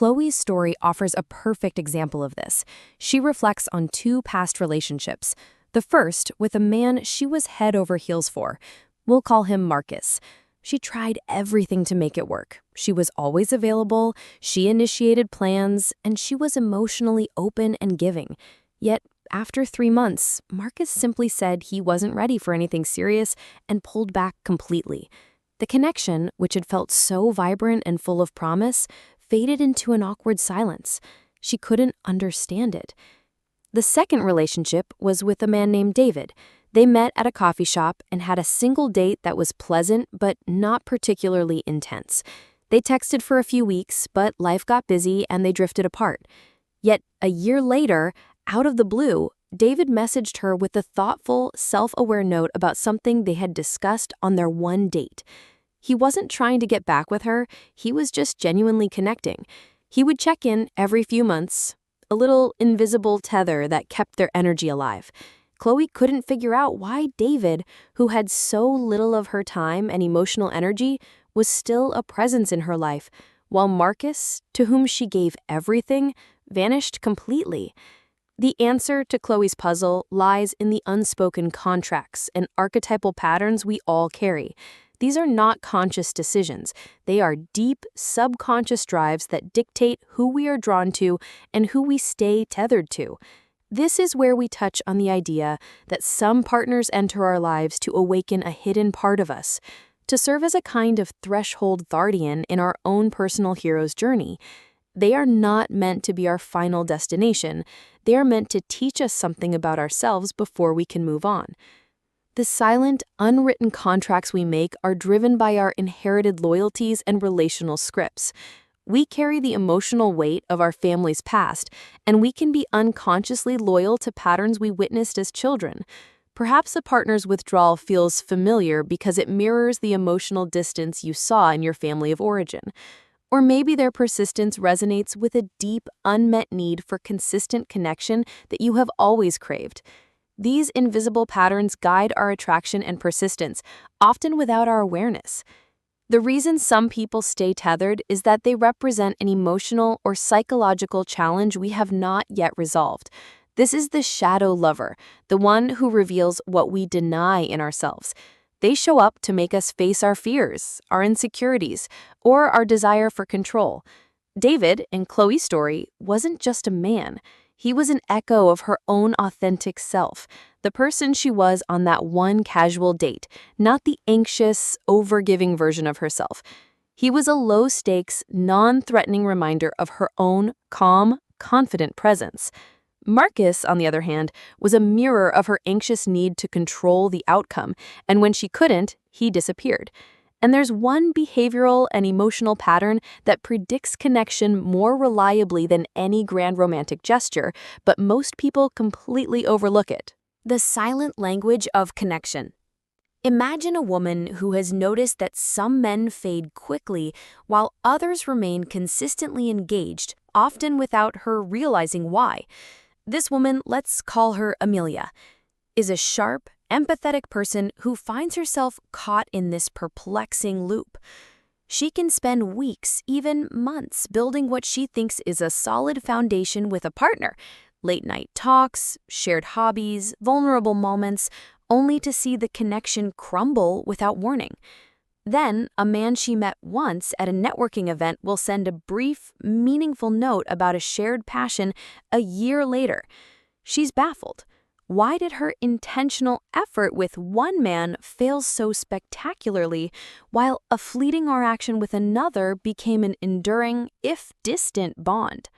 Chloe's story offers a perfect example of this. She reflects on two past relationships. The first, with a man she was head over heels for. We'll call him Marcus. She tried everything to make it work. She was always available, she initiated plans, and she was emotionally open and giving. Yet, after 3 months, Marcus simply said he wasn't ready for anything serious and pulled back completely. The connection, which had felt so vibrant and full of promise, faded into an awkward silence. She couldn't understand it. The second relationship was with a man named David. They met at a coffee shop and had a single date that was pleasant but not particularly intense. They texted for a few weeks, but life got busy and they drifted apart. Yet, a year later, out of the blue, David messaged her with a thoughtful, self-aware note about something they had discussed on their one date. He wasn't trying to get back with her, he was just genuinely connecting. He would check in every few months, a little invisible tether that kept their energy alive. Chloe couldn't figure out why David, who had so little of her time and emotional energy, was still a presence in her life, while Marcus, to whom she gave everything, vanished completely. The answer to Chloe's puzzle lies in the unspoken contracts and archetypal patterns we all carry. These are not conscious decisions. They are deep, subconscious drives that dictate who we are drawn to and who we stay tethered to. This is where we touch on the idea that some partners enter our lives to awaken a hidden part of us, to serve as a kind of threshold guardian in our own personal hero's journey. They are not meant to be our final destination. They are meant to teach us something about ourselves before we can move on. The silent, unwritten contracts we make are driven by our inherited loyalties and relational scripts. We carry the emotional weight of our family's past, and we can be unconsciously loyal to patterns we witnessed as children. Perhaps a partner's withdrawal feels familiar because it mirrors the emotional distance you saw in your family of origin. Or maybe their persistence resonates with a deep, unmet need for consistent connection that you have always craved. These invisible patterns guide our attraction and persistence, often without our awareness. The reason some people stay tethered is that they represent an emotional or psychological challenge we have not yet resolved. This is the shadow lover, the one who reveals what we deny in ourselves. They show up to make us face our fears, our insecurities, or our desire for control. David, in Chloe's story, wasn't just a man. He was an echo of her own authentic self, the person she was on that one casual date, not the anxious, overgiving version of herself. He was a low-stakes, non-threatening reminder of her own calm, confident presence. Marcus, on the other hand, was a mirror of her anxious need to control the outcome, and when she couldn't, he disappeared. And there's one behavioral and emotional pattern that predicts connection more reliably than any grand romantic gesture, but most people completely overlook it. The silent language of connection. Imagine a woman who has noticed that some men fade quickly while others remain consistently engaged, often without her realizing why. This woman, let's call her Amelia, is a sharp, empathetic person who finds herself caught in this perplexing loop. She can spend weeks, even months, building what she thinks is a solid foundation with a partner. Late-night talks, shared hobbies, vulnerable moments, only to see the connection crumble without warning. Then, a man she met once at a networking event will send a brief, meaningful note about a shared passion a year later. She's baffled. Why did her intentional effort with one man fail so spectacularly, while a fleeting interaction with another became an enduring, if distant, bond?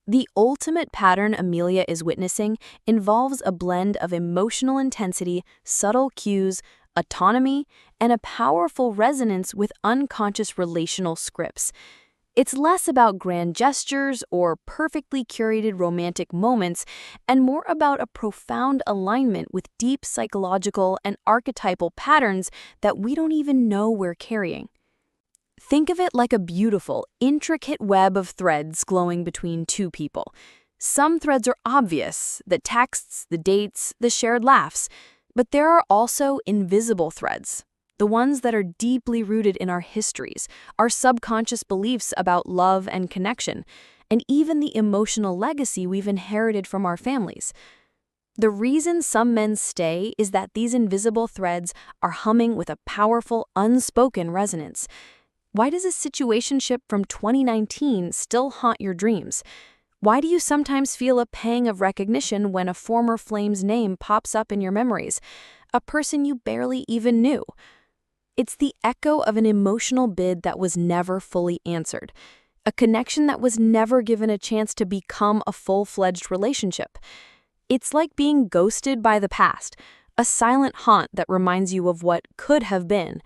The ultimate pattern Amelia is witnessing involves a blend of emotional intensity, subtle cues, autonomy, and a powerful resonance with unconscious relational scripts. It's less about grand gestures or perfectly curated romantic moments and more about a profound alignment with deep psychological and archetypal patterns that we don't even know we're carrying. Think of it like a beautiful, intricate web of threads glowing between two people. Some threads are obvious, the texts, the dates, the shared laughs, but there are also invisible threads, the ones that are deeply rooted in our histories, our subconscious beliefs about love and connection, and even the emotional legacy we've inherited from our families. The reason some men stay is that these invisible threads are humming with a powerful, unspoken resonance. Why does a situationship from 2019 still haunt your dreams? Why do you sometimes feel a pang of recognition when a former flame's name pops up in your memories, a person you barely even knew? It's the echo of an emotional bid that was never fully answered, a connection that was never given a chance to become a full-fledged relationship. It's like being ghosted by the past, a silent haunt that reminds you of what could have been.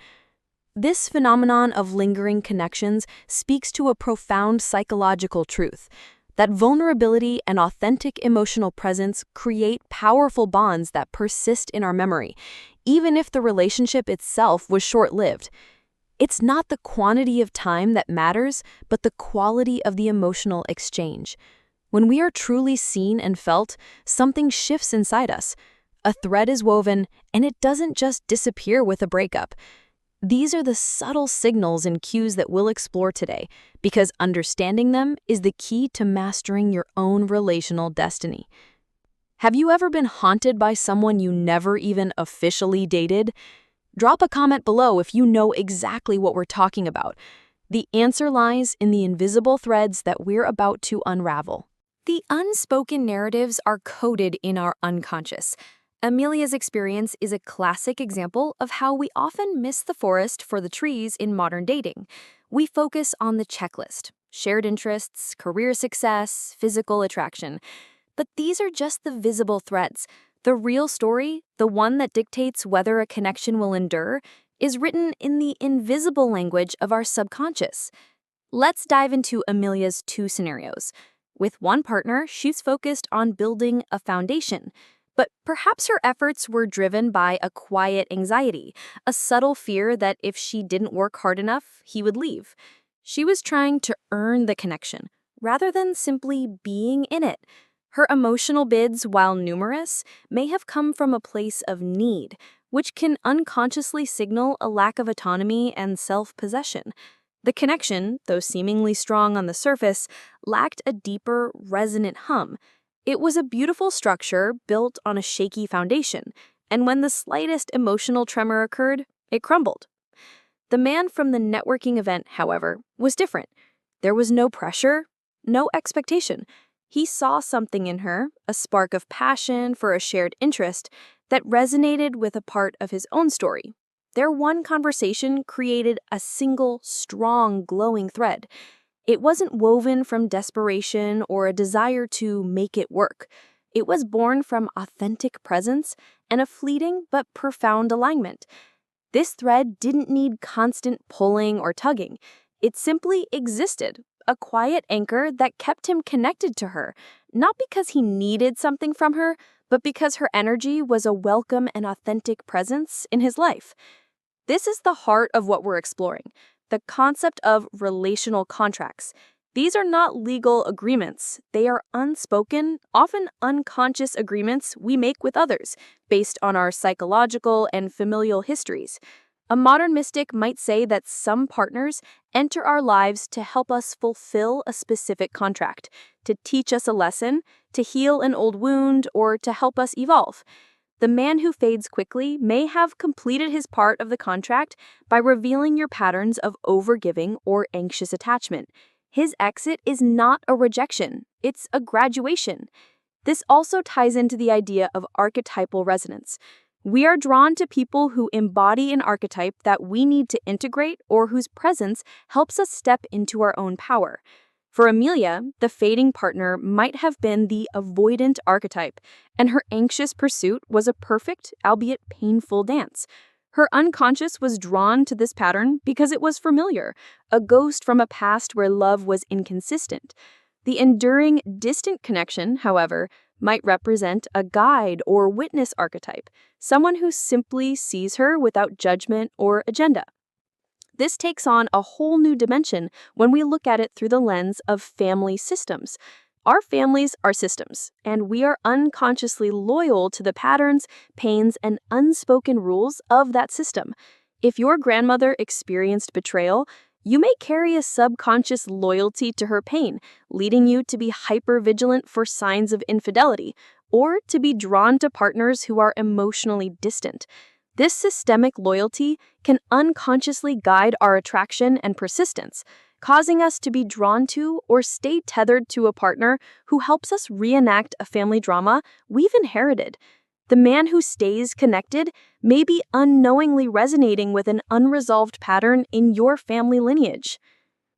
This phenomenon of lingering connections speaks to a profound psychological truth, that vulnerability and authentic emotional presence create powerful bonds that persist in our memory, even if the relationship itself was short-lived. It's not the quantity of time that matters, but the quality of the emotional exchange. When we are truly seen and felt, something shifts inside us. A thread is woven, and it doesn't just disappear with a breakup. These are the subtle signals and cues that we'll explore today, because understanding them is the key to mastering your own relational destiny. Have you ever been haunted by someone you never even officially dated? Drop a comment below if you know exactly what we're talking about. The answer lies in the invisible threads that we're about to unravel. The unspoken narratives are coded in our unconscious. Amelia's experience is a classic example of how we often miss the forest for the trees in modern dating. We focus on the checklist, shared interests, career success, physical attraction. But these are just the visible threads. The real story, the one that dictates whether a connection will endure, is written in the invisible language of our subconscious. Let's dive into Amelia's two scenarios. With one partner, she's focused on building a foundation, but perhaps her efforts were driven by a quiet anxiety, a subtle fear that if she didn't work hard enough, he would leave. She was trying to earn the connection, rather than simply being in it. Her emotional bids, while numerous, may have come from a place of need, which can unconsciously signal a lack of autonomy and self-possession. The connection, though seemingly strong on the surface, lacked a deeper, resonant hum. It was a beautiful structure built on a shaky foundation, and when the slightest emotional tremor occurred, it crumbled. The man from the networking event, however, was different. There was no pressure, no expectation. He saw something in her, a spark of passion for a shared interest, that resonated with a part of his own story. Their one conversation created a single, strong, glowing thread. It wasn't woven from desperation or a desire to make it work. It was born from authentic presence and a fleeting but profound alignment. This thread didn't need constant pulling or tugging. It simply existed, a quiet anchor that kept him connected to her, not because he needed something from her, but because her energy was a welcome and authentic presence in his life. This is the heart of what we're exploring, the concept of relational contracts. These are not legal agreements. They are unspoken, often unconscious agreements we make with others, based on our psychological and familial histories. A modern mystic might say that some partners enter our lives to help us fulfill a specific contract, to teach us a lesson, to heal an old wound, or to help us evolve. The man who fades quickly may have completed his part of the contract by revealing your patterns of overgiving or anxious attachment. His exit is not a rejection, it's a graduation. This also ties into the idea of archetypal resonance. We are drawn to people who embody an archetype that we need to integrate or whose presence helps us step into our own power. For Amelia, the fading partner might have been the avoidant archetype, and her anxious pursuit was a perfect, albeit painful dance. Her unconscious was drawn to this pattern because it was familiar, a ghost from a past where love was inconsistent. The enduring, distant connection, however, might represent a guide or witness archetype, someone who simply sees her without judgment or agenda. This takes on a whole new dimension when we look at it through the lens of family systems. Our families are systems, and we are unconsciously loyal to the patterns, pains, and unspoken rules of that system. If your grandmother experienced betrayal, you may carry a subconscious loyalty to her pain, leading you to be hypervigilant for signs of infidelity, or to be drawn to partners who are emotionally distant. This systemic loyalty can unconsciously guide our attraction and persistence, causing us to be drawn to or stay tethered to a partner who helps us reenact a family drama we've inherited. The man who stays connected may be unknowingly resonating with an unresolved pattern in your family lineage.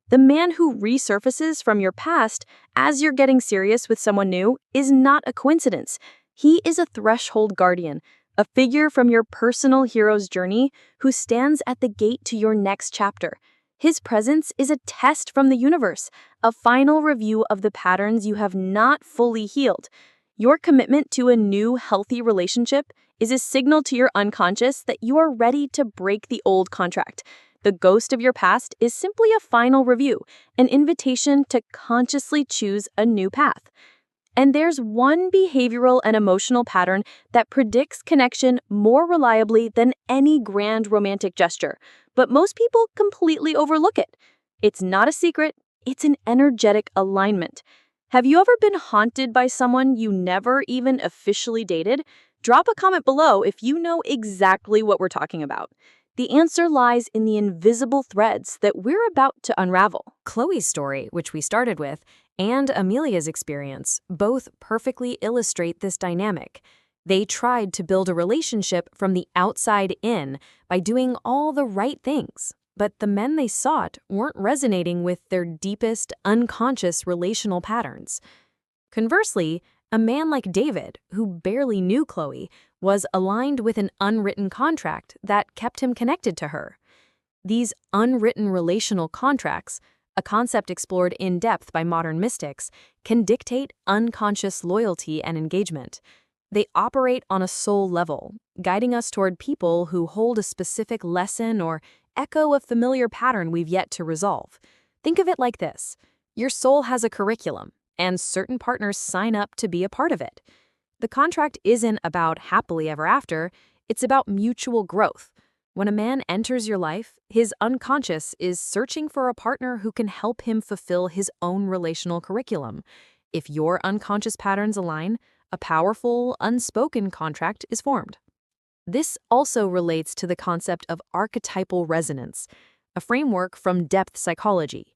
The man who resurfaces from your past as you're getting serious with someone new is not a coincidence. He is a threshold guardian, a figure from your personal hero's journey who stands at the gate to your next chapter. His presence is a test from the universe, a final review of the patterns you have not fully healed. Your commitment to a new, healthy relationship is a signal to your unconscious that you are ready to break the old contract. The ghost of your past is simply a final review, an invitation to consciously choose a new path. And there's one behavioral and emotional pattern that predicts connection more reliably than any grand romantic gesture, but most people completely overlook it. It's not a secret, it's an energetic alignment. Have you ever been haunted by someone you never even officially dated? Drop a comment below if you know exactly what we're talking about. The answer lies in the invisible threads that we're about to unravel. Chloe's story, which we started with, and Amelia's experience both perfectly illustrate this dynamic. They tried to build a relationship from the outside in by doing all the right things, but the men they sought weren't resonating with their deepest, unconscious relational patterns. Conversely, a man like David, who barely knew Chloe, was aligned with an unwritten contract that kept him connected to her. These unwritten relational contracts, a concept explored in depth by modern mystics, can dictate unconscious loyalty and engagement. They operate on a soul level, guiding us toward people who hold a specific lesson or echo a familiar pattern we've yet to resolve. Think of it like this. Your soul has a curriculum, and certain partners sign up to be a part of it. The contract isn't about happily ever after, it's about mutual growth. When a man enters your life, his unconscious is searching for a partner who can help him fulfill his own relational curriculum. If your unconscious patterns align, a powerful, unspoken contract is formed. This also relates to the concept of archetypal resonance, a framework from depth psychology.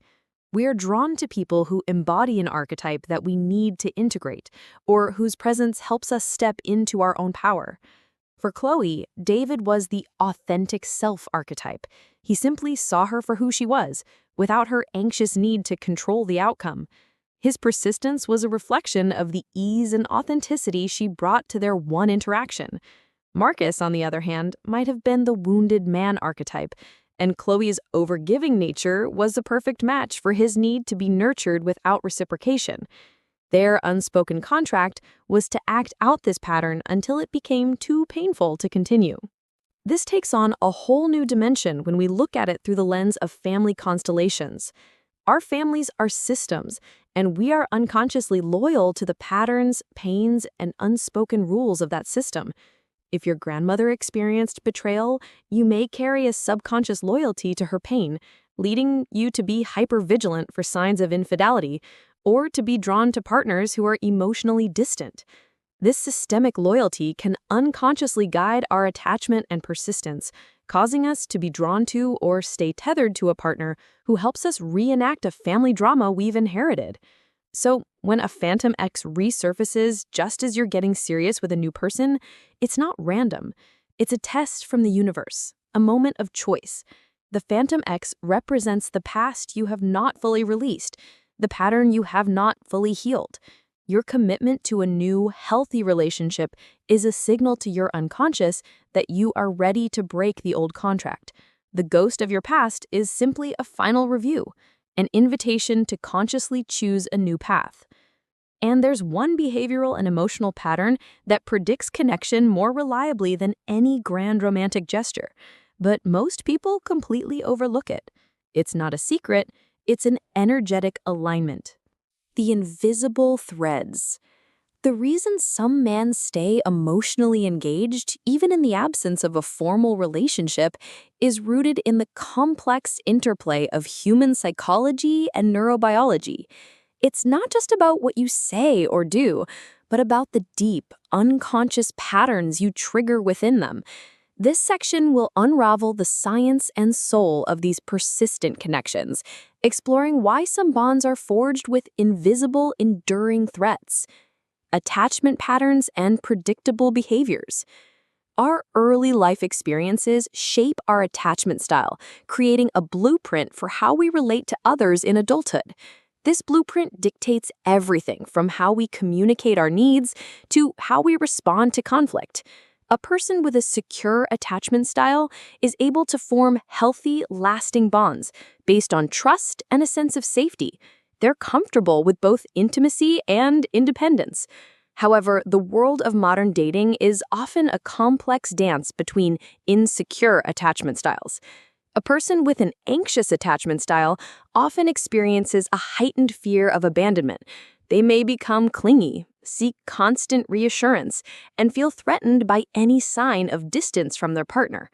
We are drawn to people who embody an archetype that we need to integrate, or whose presence helps us step into our own power. For Chloe, David was the authentic self archetype. He simply saw her for who she was, without her anxious need to control the outcome. His persistence was a reflection of the ease and authenticity she brought to their one interaction. Marcus, on the other hand, might have been the wounded man archetype, and Chloe's overgiving nature was a perfect match for his need to be nurtured without reciprocation. Their unspoken contract was to act out this pattern until it became too painful to continue. This takes on a whole new dimension when we look at it through the lens of family constellations. Our families are systems, and we are unconsciously loyal to the patterns, pains, and unspoken rules of that system. If your grandmother experienced betrayal, you may carry a subconscious loyalty to her pain, leading you to be hypervigilant for signs of infidelity, or to be drawn to partners who are emotionally distant. This systemic loyalty can unconsciously guide our attachment and persistence, causing us to be drawn to or stay tethered to a partner who helps us reenact a family drama we've inherited. So, when a phantom ex resurfaces just as you're getting serious with a new person, it's not random. It's a test from the universe, a moment of choice. The phantom ex represents the past you have not fully released, the pattern you have not fully healed. Your commitment to a new, healthy relationship is a signal to your unconscious that you are ready to break the old contract. The ghost of your past is simply a final review, an invitation to consciously choose a new path. And there's one behavioral and emotional pattern that predicts connection more reliably than any grand romantic gesture, but most people completely overlook it. It's not a secret, it's an energetic alignment. The invisible threads. The reason some men stay emotionally engaged, even in the absence of a formal relationship, is rooted in the complex interplay of human psychology and neurobiology. It's not just about what you say or do, but about the deep, unconscious patterns you trigger within them. This section will unravel the science and soul of these persistent connections, exploring why some bonds are forged with invisible, enduring threats, attachment patterns, and predictable behaviors. Our early life experiences shape our attachment style, creating a blueprint for how we relate to others in adulthood. This blueprint dictates everything from how we communicate our needs to how we respond to conflict. A person with a secure attachment style is able to form healthy, lasting bonds based on trust and a sense of safety. They're comfortable with both intimacy and independence. However, the world of modern dating is often a complex dance between insecure attachment styles. A person with an anxious attachment style often experiences a heightened fear of abandonment. They may become clingy, seek constant reassurance, and feel threatened by any sign of distance from their partner.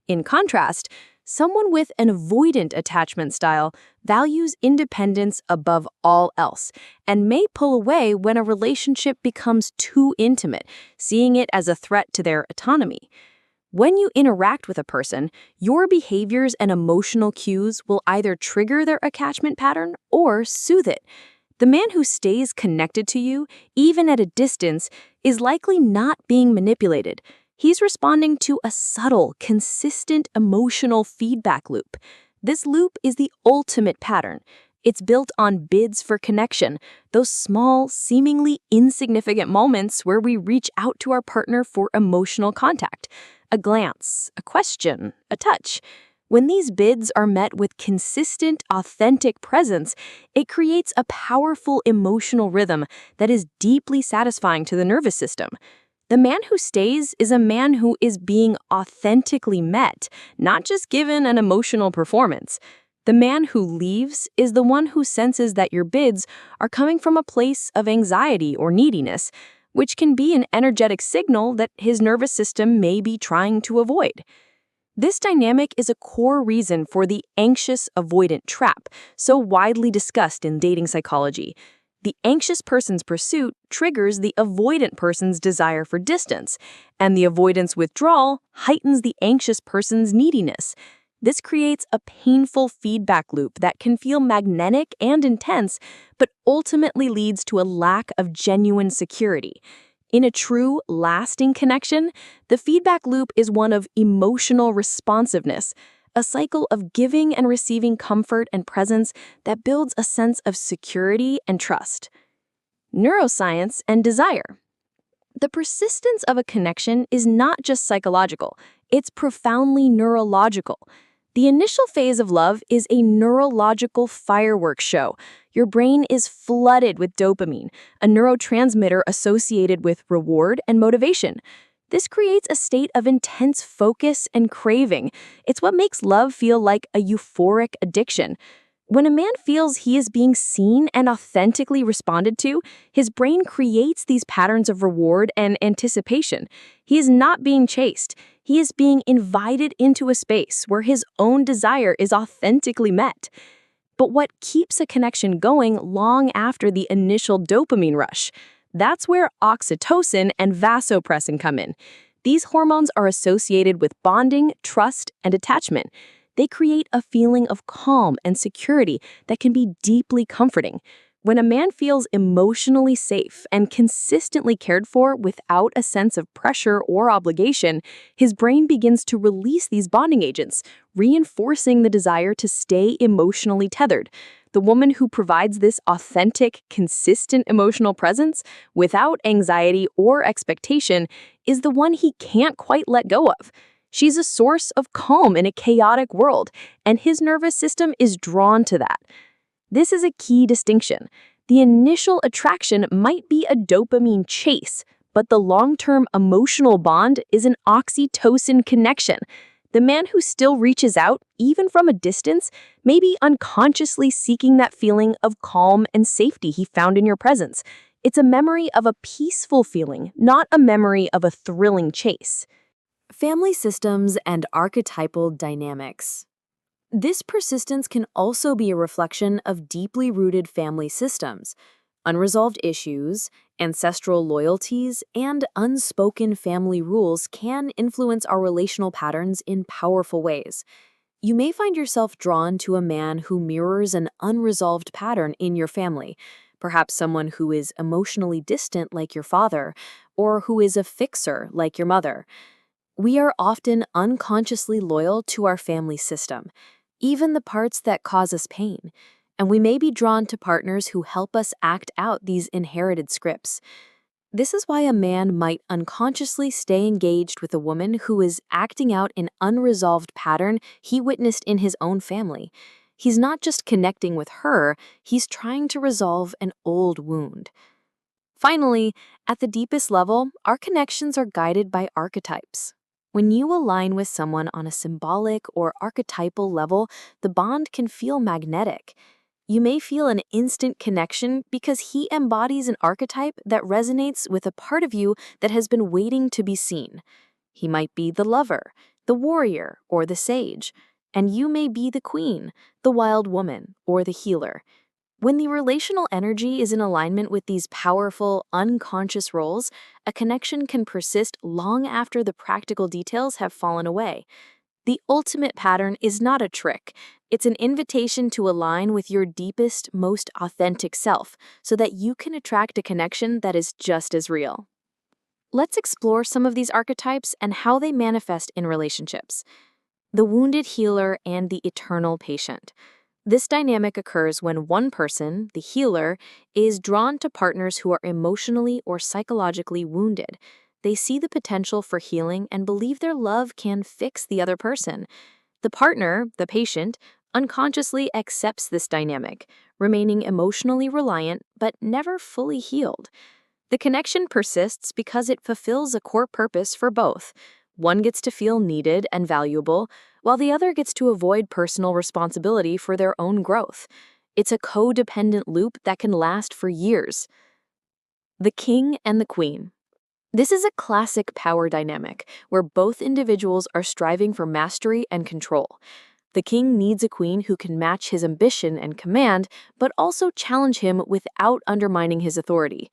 In contrast, someone with an avoidant attachment style values independence above all else and may pull away when a relationship becomes too intimate, seeing it as a threat to their autonomy. When you interact with a person, your behaviors and emotional cues will either trigger their attachment pattern or soothe it. The man who stays connected to you, even at a distance, is likely not being manipulated. He's responding to a subtle, consistent emotional feedback loop. This loop is the ultimate pattern. It's built on bids for connection, those small, seemingly insignificant moments where we reach out to our partner for emotional contact. A glance, a question, a touch. When these bids are met with consistent, authentic presence, it creates a powerful emotional rhythm that is deeply satisfying to the nervous system. The man who stays is a man who is being authentically met, not just given an emotional performance. The man who leaves is the one who senses that your bids are coming from a place of anxiety or neediness, which can be an energetic signal that his nervous system may be trying to avoid. This dynamic is a core reason for the anxious avoidant trap, so widely discussed in dating psychology. The anxious person's pursuit triggers the avoidant person's desire for distance, and the avoidance withdrawal heightens the anxious person's neediness. This creates a painful feedback loop that can feel magnetic and intense, but ultimately leads to a lack of genuine security. In a true, lasting connection, the feedback loop is one of emotional responsiveness, a cycle of giving and receiving comfort and presence that builds a sense of security and trust. Neuroscience and desire. The persistence of a connection is not just psychological, it's profoundly neurological. The initial phase of love is a neurological fireworks show. Your brain is flooded with dopamine, a neurotransmitter associated with reward and motivation. This creates a state of intense focus and craving. It's what makes love feel like a euphoric addiction. When a man feels he is being seen and authentically responded to, his brain creates these patterns of reward and anticipation. He is not being chased. He is being invited into a space where his own desire is authentically met. But what keeps a connection going long after the initial dopamine rush? That's where oxytocin and vasopressin come in. These hormones are associated with bonding, trust, and attachment. They create a feeling of calm and security that can be deeply comforting. When a man feels emotionally safe and consistently cared for without a sense of pressure or obligation, his brain begins to release these bonding agents, reinforcing the desire to stay emotionally tethered. The woman who provides this authentic, consistent emotional presence without anxiety or expectation is the one he can't quite let go of. She's a source of calm in a chaotic world, and his nervous system is drawn to that. This is a key distinction. The initial attraction might be a dopamine chase, but the long-term emotional bond is an oxytocin connection. The man who still reaches out, even from a distance, may be unconsciously seeking that feeling of calm and safety he found in your presence. It's a memory of a peaceful feeling, not a memory of a thrilling chase. Family systems and archetypal dynamics. This persistence can also be a reflection of deeply rooted family systems. Unresolved issues, ancestral loyalties, and unspoken family rules can influence our relational patterns in powerful ways. You may find yourself drawn to a man who mirrors an unresolved pattern in your family, perhaps someone who is emotionally distant like your father, or who is a fixer like your mother. We are often unconsciously loyal to our family system, even the parts that cause us pain, and we may be drawn to partners who help us act out these inherited scripts. This is why a man might unconsciously stay engaged with a woman who is acting out an unresolved pattern he witnessed in his own family. He's not just connecting with her, he's trying to resolve an old wound. Finally, at the deepest level, our connections are guided by archetypes. When you align with someone on a symbolic or archetypal level, the bond can feel magnetic. You may feel an instant connection because he embodies an archetype that resonates with a part of you that has been waiting to be seen. He might be the lover, the warrior, or the sage, and you may be the queen, the wild woman, or the healer. When the relational energy is in alignment with these powerful, unconscious roles, a connection can persist long after the practical details have fallen away. The ultimate pattern is not a trick. It's an invitation to align with your deepest, most authentic self so that you can attract a connection that is just as real. Let's explore some of these archetypes and how they manifest in relationships. The wounded healer and the eternal patient. This dynamic occurs when one person, the healer, is drawn to partners who are emotionally or psychologically wounded. They see the potential for healing and believe their love can fix the other person. The partner, the patient, unconsciously accepts this dynamic, remaining emotionally reliant but never fully healed. The connection persists because it fulfills a core purpose for both. One gets to feel needed and valuable, while the other gets to avoid personal responsibility for their own growth. It's a codependent loop that can last for years. The king and the queen. This is a classic power dynamic where both individuals are striving for mastery and control. The king needs a queen who can match his ambition and command, but also challenge him without undermining his authority.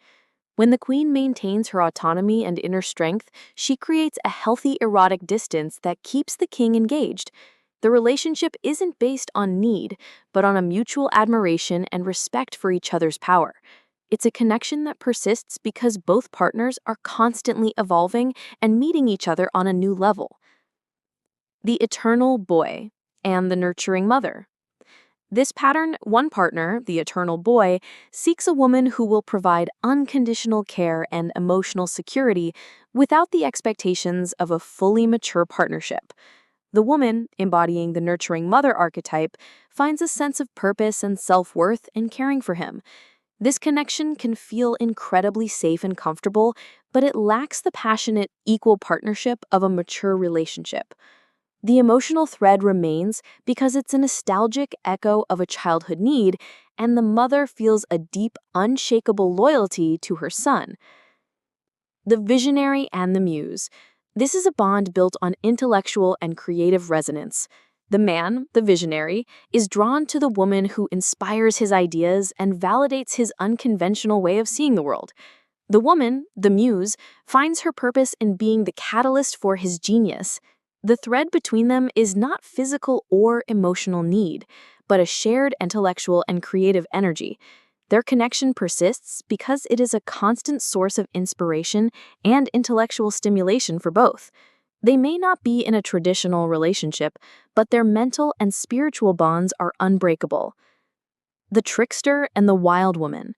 When the queen maintains her autonomy and inner strength, she creates a healthy erotic distance that keeps the king engaged. The relationship isn't based on need, but on a mutual admiration and respect for each other's power. It's a connection that persists because both partners are constantly evolving and meeting each other on a new level. The eternal boy and the nurturing mother. This pattern, one partner, the eternal boy, seeks a woman who will provide unconditional care and emotional security without the expectations of a fully mature partnership. The woman, embodying the nurturing mother archetype, finds a sense of purpose and self-worth in caring for him. This connection can feel incredibly safe and comfortable, but it lacks the passionate, equal partnership of a mature relationship. The emotional thread remains because it's a nostalgic echo of a childhood need, and the mother feels a deep, unshakable loyalty to her son. The visionary and the muse. This is a bond built on intellectual and creative resonance. The man, the visionary, is drawn to the woman who inspires his ideas and validates his unconventional way of seeing the world. The woman, the muse, finds her purpose in being the catalyst for his genius. The thread between them is not physical or emotional need, but a shared intellectual and creative energy. Their connection persists because it is a constant source of inspiration and intellectual stimulation for both. They may not be in a traditional relationship, but their mental and spiritual bonds are unbreakable. The trickster and the wild woman.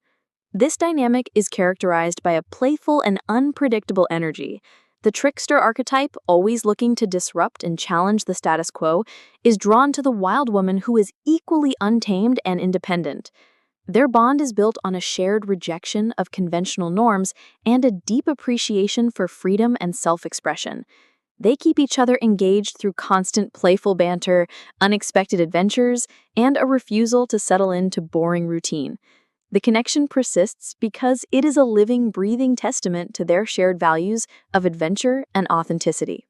This dynamic is characterized by a playful and unpredictable energy. The trickster archetype, always looking to disrupt and challenge the status quo, is drawn to the wild woman who is equally untamed and independent. Their bond is built on a shared rejection of conventional norms and a deep appreciation for freedom and self-expression. They keep each other engaged through constant playful banter, unexpected adventures, and a refusal to settle into boring routine. The connection persists because it is a living, breathing testament to their shared values of adventure and authenticity.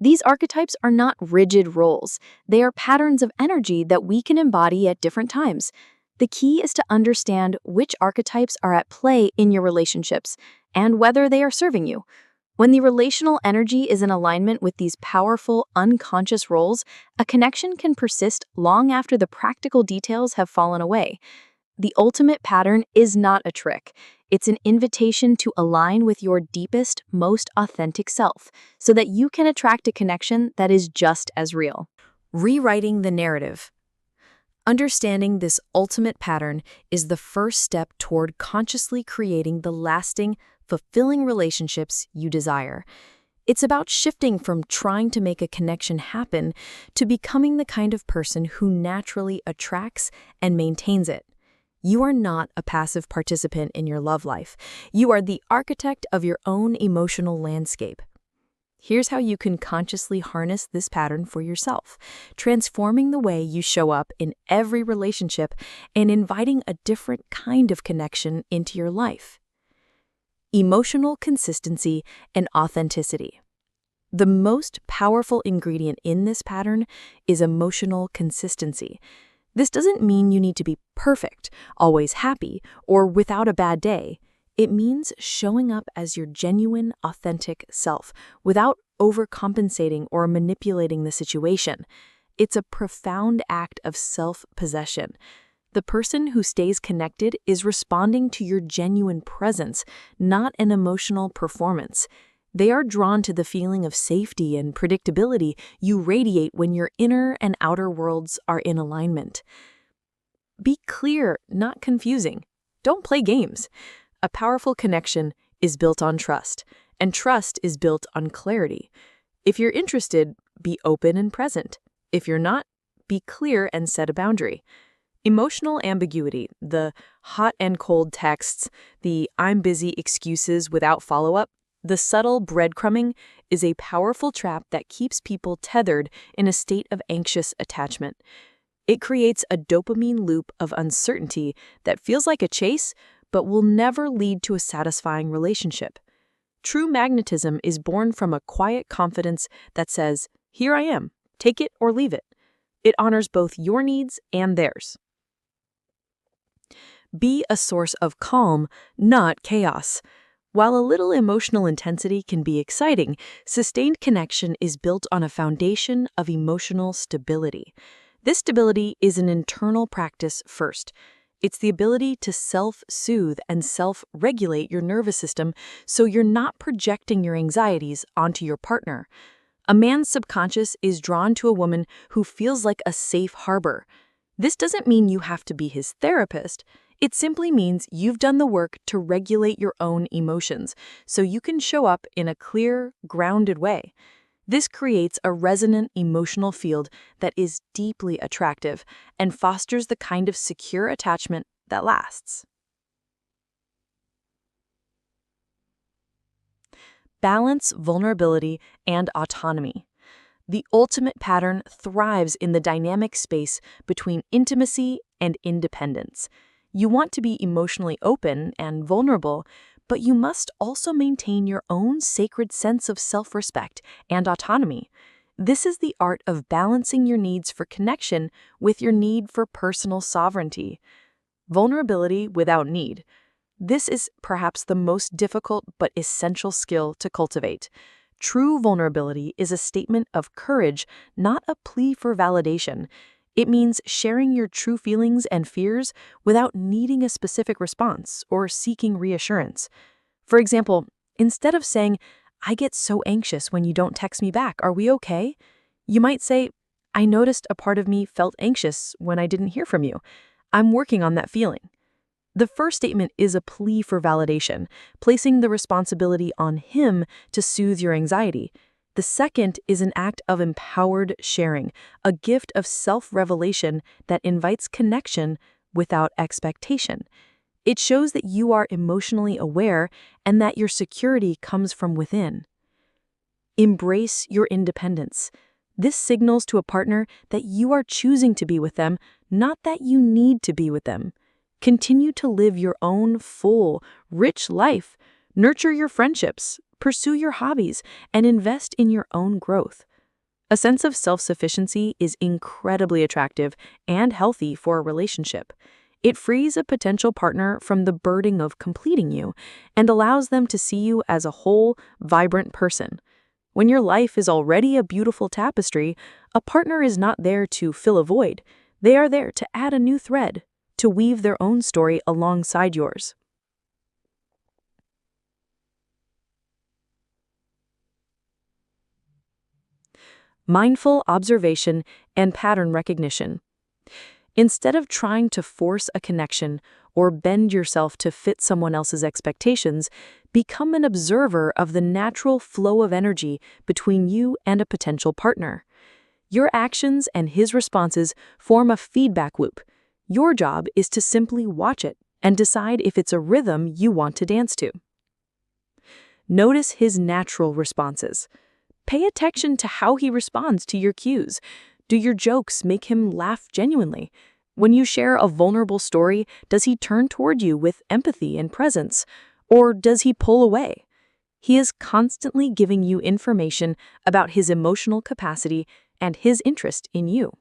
These archetypes are not rigid roles. They are patterns of energy that we can embody at different times. The key is to understand which archetypes are at play in your relationships and whether they are serving you. When the relational energy is in alignment with these powerful, unconscious roles, a connection can persist long after the practical details have fallen away. The ultimate pattern is not a trick. It's an invitation to align with your deepest, most authentic self so that you can attract a connection that is just as real. Rewriting the narrative. Understanding this ultimate pattern is the first step toward consciously creating the lasting, fulfilling relationships you desire. It's about shifting from trying to make a connection happen to becoming the kind of person who naturally attracts and maintains it. You are not a passive participant in your love life. You are the architect of your own emotional landscape. Here's how you can consciously harness this pattern for yourself, transforming the way you show up in every relationship and inviting a different kind of connection into your life. Emotional consistency and authenticity. The most powerful ingredient in this pattern is emotional consistency. This doesn't mean you need to be perfect, always happy, or without a bad day. It means showing up as your genuine, authentic self without overcompensating or manipulating the situation. It's a profound act of self-possession. The person who stays connected is responding to your genuine presence, not an emotional performance. They are drawn to the feeling of safety and predictability you radiate when your inner and outer worlds are in alignment. Be clear, not confusing. Don't play games. A powerful connection is built on trust, and trust is built on clarity. If you're interested, be open and present. If you're not, be clear and set a boundary. Emotional ambiguity, the hot and cold texts, the "I'm busy" excuses without follow-up, the subtle breadcrumbing is a powerful trap that keeps people tethered in a state of anxious attachment. It creates a dopamine loop of uncertainty that feels like a chase, but will never lead to a satisfying relationship. True magnetism is born from a quiet confidence that says, "Here I am, take it or leave it." It honors both your needs and theirs. Be a source of calm, not chaos. While a little emotional intensity can be exciting, sustained connection is built on a foundation of emotional stability. This stability is an internal practice first. It's the ability to self-soothe and self-regulate your nervous system so you're not projecting your anxieties onto your partner. A man's subconscious is drawn to a woman who feels like a safe harbor. This doesn't mean you have to be his therapist. It simply means you've done the work to regulate your own emotions so you can show up in a clear, grounded way. This creates a resonant emotional field that is deeply attractive and fosters the kind of secure attachment that lasts. Balance vulnerability and autonomy. The ultimate pattern thrives in the dynamic space between intimacy and independence. You want to be emotionally open and vulnerable, but you must also maintain your own sacred sense of self-respect and autonomy. This is the art of balancing your needs for connection with your need for personal sovereignty. Vulnerability without need. This is perhaps the most difficult but essential skill to cultivate. True vulnerability is a statement of courage, not a plea for validation. It means sharing your true feelings and fears without needing a specific response or seeking reassurance. For example, instead of saying, "I get so anxious when you don't text me back, are we okay?" You might say, "I noticed a part of me felt anxious when I didn't hear from you. I'm working on that feeling." The first statement is a plea for validation, placing the responsibility on him to soothe your anxiety. The second is an act of empowered sharing, a gift of self-revelation that invites connection without expectation. It shows that you are emotionally aware and that your security comes from within. Embrace your independence. This signals to a partner that you are choosing to be with them, not that you need to be with them. Continue to live your own full, rich life. Nurture your friendships, pursue your hobbies, and invest in your own growth. A sense of self-sufficiency is incredibly attractive and healthy for a relationship. It frees a potential partner from the burden of completing you and allows them to see you as a whole, vibrant person. When your life is already a beautiful tapestry, a partner is not there to fill a void. They are there to add a new thread, to weave their own story alongside yours. Mindful observation and pattern recognition. Instead of trying to force a connection or bend yourself to fit someone else's expectations, become an observer of the natural flow of energy between you and a potential partner. Your actions and his responses form a feedback loop. Your job is to simply watch it and decide if it's a rhythm you want to dance to. Notice his natural responses. Pay attention to how he responds to your cues. Do your jokes make him laugh genuinely? When you share a vulnerable story, does he turn toward you with empathy and presence? Or does he pull away? He is constantly giving you information about his emotional capacity and his interest in you.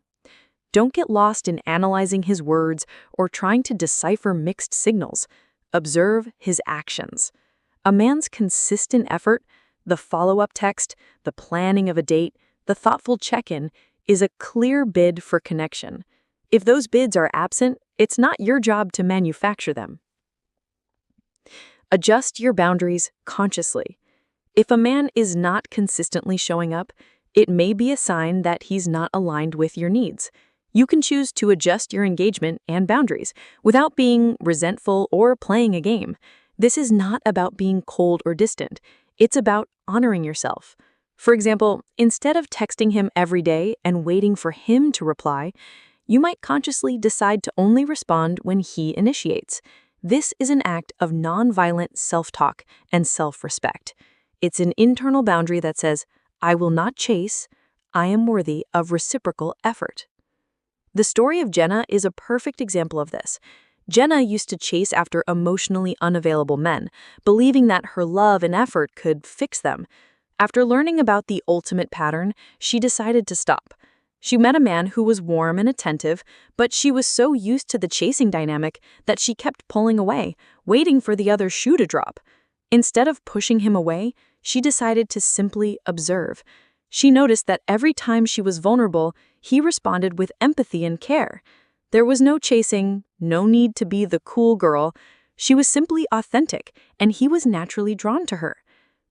Don't get lost in analyzing his words or trying to decipher mixed signals. Observe his actions. A man's consistent effort, the follow-up text, the planning of a date, the thoughtful check-in, is a clear bid for connection. If those bids are absent, it's not your job to manufacture them. Adjust your boundaries consciously. If a man is not consistently showing up, it may be a sign that he's not aligned with your needs. You can choose to adjust your engagement and boundaries without being resentful or playing a game. This is not about being cold or distant. It's about honoring yourself. For example, instead of texting him every day and waiting for him to reply, you might consciously decide to only respond when he initiates. This is an act of nonviolent self-talk and self-respect. It's an internal boundary that says, I will not chase, I am worthy of reciprocal effort. The story of Jenna is a perfect example of this. Jenna used to chase after emotionally unavailable men, believing that her love and effort could fix them. After learning about the ultimate pattern, she decided to stop. She met a man who was warm and attentive, but she was so used to the chasing dynamic that she kept pulling away, waiting for the other shoe to drop. Instead of pushing him away, she decided to simply observe. She noticed that every time she was vulnerable, he responded with empathy and care. There was no chasing, no need to be the cool girl. She was simply authentic, and he was naturally drawn to her.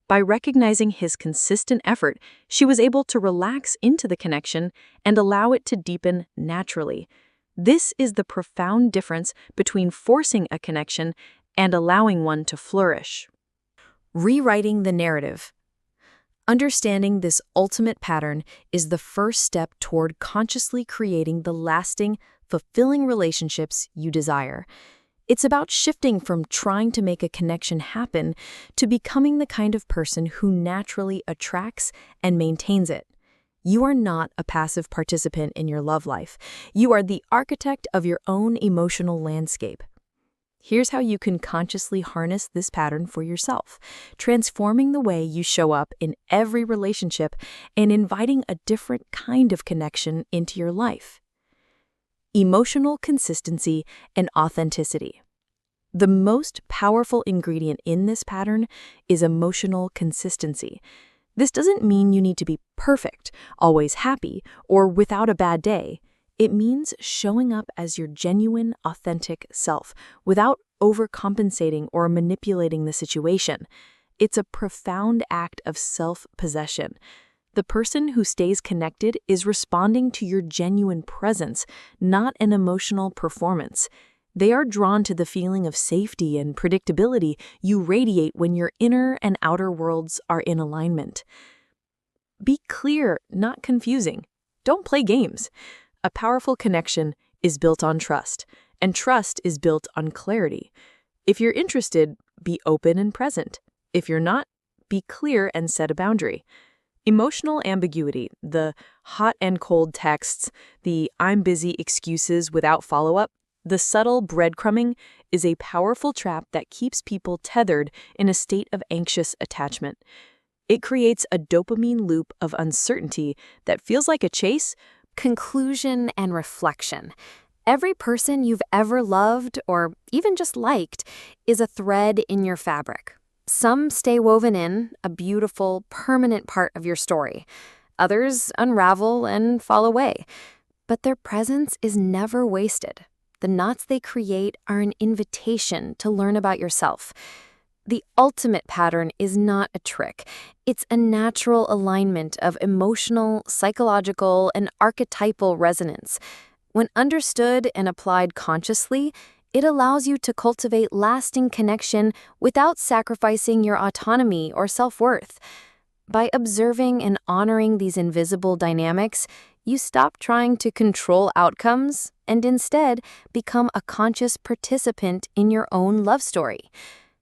By recognizing his consistent effort, she was able to relax into the connection and allow it to deepen naturally. This is the profound difference between forcing a connection and allowing one to flourish. Rewriting the narrative. Understanding this ultimate pattern is the first step toward consciously creating the lasting, fulfilling relationships you desire. It's about shifting from trying to make a connection happen to becoming the kind of person who naturally attracts and maintains it. You are not a passive participant in your love life. You are the architect of your own emotional landscape. Here's how you can consciously harness this pattern for yourself, transforming the way you show up in every relationship and inviting a different kind of connection into your life. Emotional consistency and authenticity. The most powerful ingredient in this pattern is emotional consistency. This doesn't mean you need to be perfect, always happy, or without a bad day. It means showing up as your genuine, authentic self without overcompensating or manipulating the situation. It's a profound act of self-possession. The person who stays connected is responding to your genuine presence, not an emotional performance. They are drawn to the feeling of safety and predictability you radiate when your inner and outer worlds are in alignment. Be clear, not confusing. Don't play games. A powerful connection is built on trust, and trust is built on clarity. If you're interested, be open and present. If you're not, be clear and set a boundary. Emotional ambiguity, the hot and cold texts, the I'm busy excuses without follow-up, The subtle breadcrumbing is a powerful trap that keeps people tethered in a state of anxious attachment. It creates a dopamine loop of uncertainty that feels like a chase. Conclusion and reflection. Every person you've ever loved or even just liked is a thread in your fabric. Some stay woven in, a beautiful, permanent part of your story. Others unravel and fall away. But their presence is never wasted. The knots they create are an invitation to learn about yourself. The ultimate pattern is not a trick. It's a natural alignment of emotional, psychological, and archetypal resonance. When understood and applied consciously, it allows you to cultivate lasting connection without sacrificing your autonomy or self-worth. By observing and honoring these invisible dynamics, you stop trying to control outcomes and instead become a conscious participant in your own love story.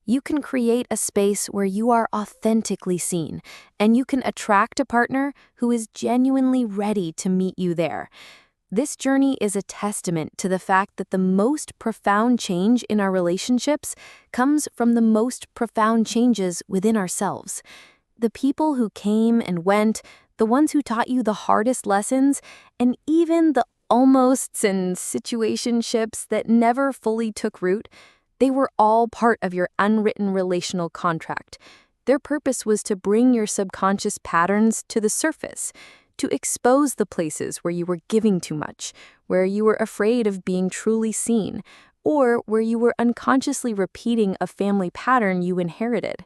You can create a space where you are authentically seen, and you can attract a partner who is genuinely ready to meet you there. This journey is a testament to the fact that the most profound change in our relationships comes from the most profound changes within ourselves. The people who came and went, the ones who taught you the hardest lessons, and even the almosts and situationships that never fully took root, they were all part of your unwritten relational contract. Their purpose was to bring your subconscious patterns to the surface, to expose the places where you were giving too much, where you were afraid of being truly seen, or where you were unconsciously repeating a family pattern you inherited.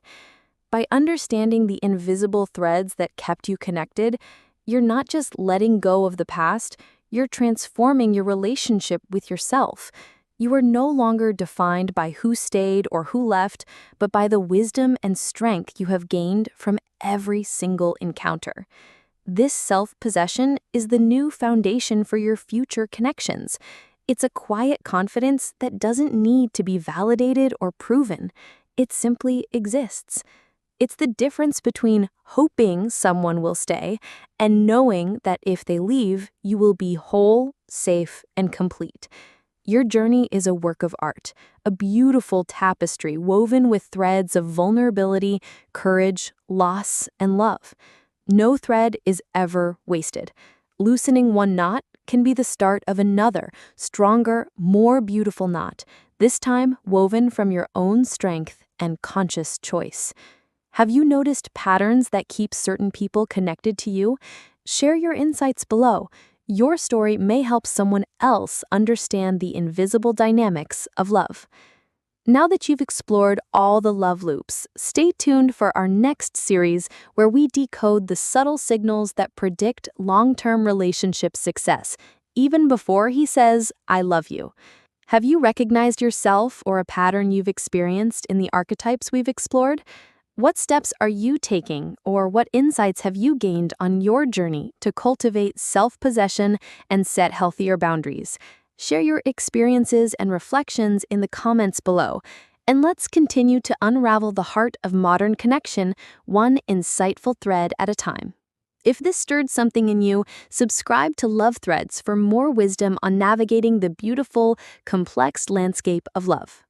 By understanding the invisible threads that kept you connected, you're not just letting go of the past, you're transforming your relationship with yourself. You are no longer defined by who stayed or who left, but by the wisdom and strength you have gained from every single encounter. This self-possession is the new foundation for your future connections. It's a quiet confidence that doesn't need to be validated or proven. It simply exists. It's the difference between hoping someone will stay and knowing that if they leave, you will be whole, safe, and complete. Your journey is a work of art, a beautiful tapestry woven with threads of vulnerability, courage, loss, and love. No thread is ever wasted. Loosening one knot can be the start of another, stronger, more beautiful knot, this time woven from your own strength and conscious choice. Have you noticed patterns that keep certain people connected to you? Share your insights below. Your story may help someone else understand the invisible dynamics of love. Now that you've explored all the love loops, stay tuned for our next series where we decode the subtle signals that predict long-term relationship success, even before he says, "I love you." Have you recognized yourself or a pattern you've experienced in the archetypes we've explored? What steps are you taking, or what insights have you gained on your journey to cultivate self-possession and set healthier boundaries? Share your experiences and reflections in the comments below, and let's continue to unravel the heart of modern connection, one insightful thread at a time. If this stirred something in you, subscribe to Love Threads for more wisdom on navigating the beautiful, complex landscape of love.